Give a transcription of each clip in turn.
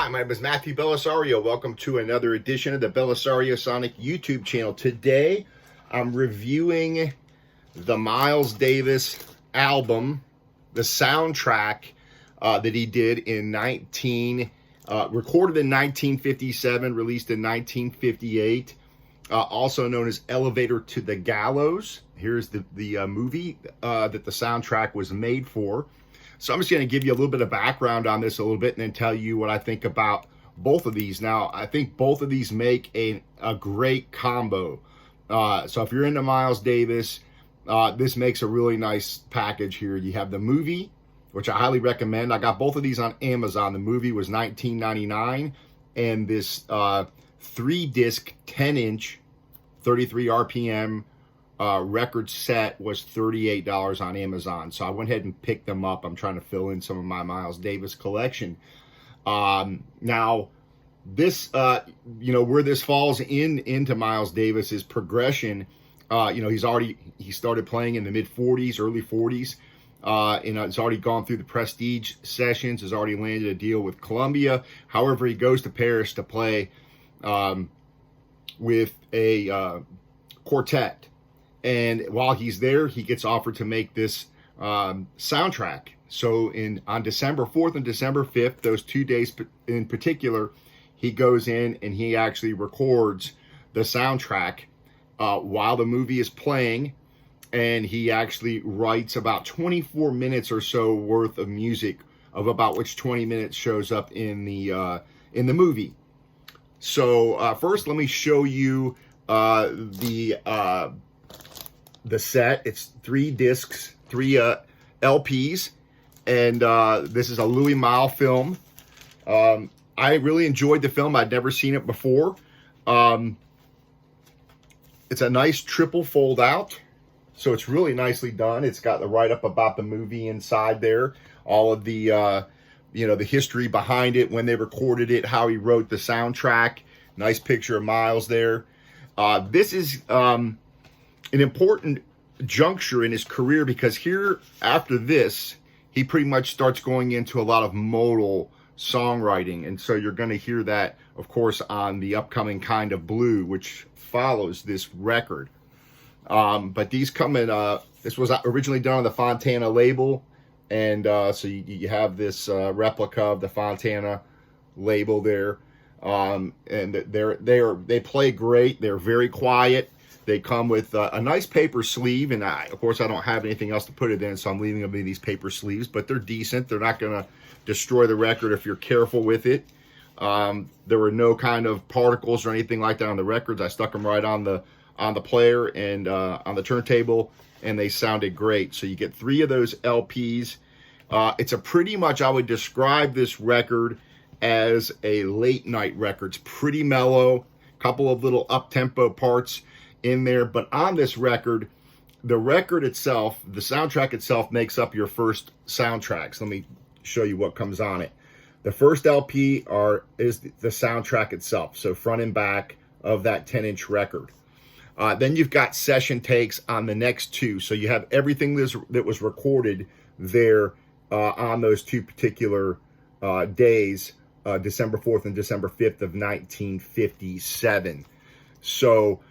Hi, my name is Matthew Bellisario. Welcome to another edition of the Bellisario Sonic YouTube channel. Today, I'm reviewing the Miles Davis album, the soundtrack that he did in recorded in 1957, released in 1958, also known as Elevator to the Gallows. Here's the movie that the soundtrack was made for. So I'm just going to give you a little bit of background on this a little bit and then tell you what I think about both of these. Now, I think both of these make a great combo. So if you're into Miles Davis, this makes a really nice package here. You have the movie, which I highly recommend. I got both of these on Amazon. The movie was $19.99, and this 3-disc, 10-inch, 33 RPM record set was $38 on Amazon. So I went ahead and picked them up. I'm trying to fill in some of my Miles Davis collection. Now, this, where this falls into Miles Davis's progression, he started playing in the mid-40s, early 40s. It's already gone through the prestige sessions, has already landed a deal with Columbia. However, he goes to Paris to play with a quartet. And while he's there, he gets offered to make this soundtrack. So on December 4th and December 5th, those 2 days in particular, he goes in and he actually records the soundtrack while the movie is playing. And he actually writes about 24 minutes or so worth of music, of about which 20 minutes shows up in the movie. So first, let me show you the set. It's 3 discs, 3 LPs, and this is a Louis Malle film. I really enjoyed the film. I'd never seen it before. It's a nice triple fold out, so it's really nicely done. It's got the write-up about the movie inside there, all of the the history behind it, when they recorded it, how he wrote the soundtrack. Nice picture of Miles there. This is an important juncture in his career, because here, after this, he pretty much starts going into a lot of modal songwriting. And so you're going to hear that, of course, on the upcoming Kind of Blue, which follows this record. But these come in, this was originally done on the Fontana label. And so you have this replica of the Fontana label there. And they play great. They're very quiet. They come with a nice paper sleeve, and of course I don't have anything else to put it in, so I'm leaving them in these paper sleeves, but they're decent. They're not going to destroy the record if you're careful with it. There were no kind of particles or anything like that on the records. I stuck them right on the player and on the turntable, and they sounded great. So you get 3 of those LPs. It's a pretty much, I would describe this record as a late night record. It's pretty mellow, couple of little up-tempo parts in there, but on this record, the record itself, the soundtrack itself, makes up your first soundtracks. Let me show you what comes on it. The first LP is the soundtrack itself, so front and back of that 10-inch record. Then you've got session takes on the next 2, so you have everything that was recorded there on those 2 particular days, December 4th and December 5th of 1957. So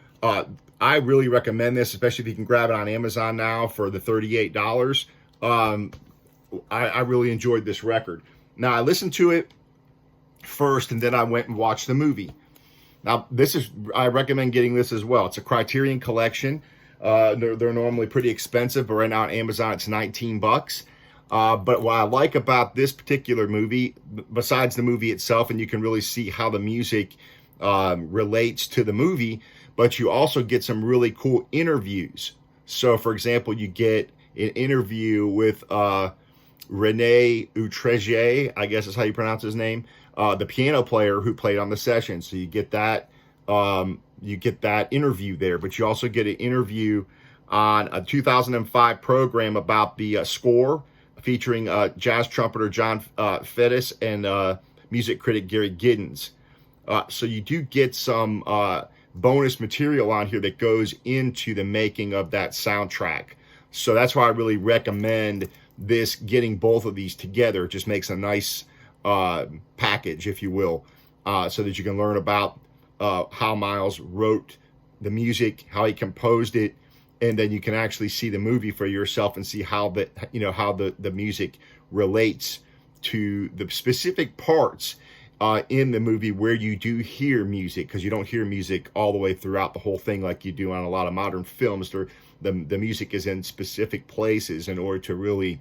I really recommend this, especially if you can grab it on Amazon now for the $38. I really enjoyed this record. Now, I listened to it first, and then I went and watched the movie. Now, I recommend getting this as well. It's a Criterion collection. They're normally pretty expensive, but right now on Amazon it's $19. But what I like about this particular movie, besides the movie itself, and you can really see how the music relates to the movie, but you also get some really cool interviews. So, for example, you get an interview with Rene Urtreger, I guess is how you pronounce his name, the piano player who played on the session. So you get that interview there, but you also get an interview on a 2005 program about the score, featuring jazz trumpeter John Fettis and music critic Gary Giddens. So you do get some bonus material on here that goes into the making of that soundtrack. So that's why I really recommend this, getting both of these together. It just makes a nice package, if you will, so that you can learn about how Miles wrote the music, how he composed it, and then you can actually see the movie for yourself and see how the music relates to the specific parts in the movie where you do hear music, because you don't hear music all the way throughout the whole thing like you do on a lot of modern films. The music is in specific places in order to really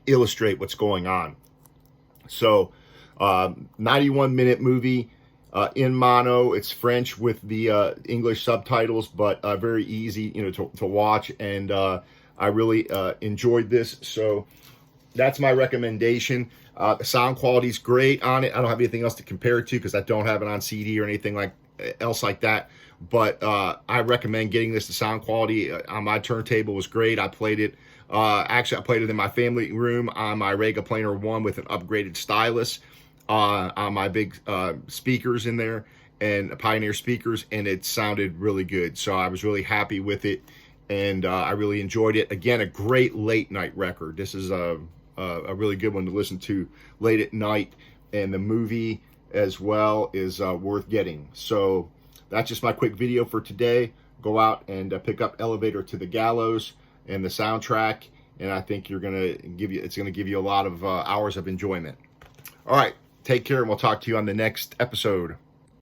illustrate what's going on. So 91-minute movie, in mono. It's French with the English subtitles, but very easy, to watch. And I really enjoyed this. So that's my recommendation. The sound quality is great on it. I don't have anything else to compare it to because I don't have it on CD or anything else like that. But I recommend getting this. The sound quality on my turntable was great. I played it. Actually, I played it in my family room on my Rega Planer 1 with an upgraded stylus on my big speakers in there, and Pioneer speakers, and it sounded really good. So I was really happy with it, and I really enjoyed it. Again, a great late night record. This is a really good one to listen to late at night, and the movie as well is worth getting. So that's just my quick video for today. Go out and pick up Elevator to the Gallows and the soundtrack, and I think it's gonna give you a lot of hours of enjoyment. All right, take care, and we'll talk to you on the next episode.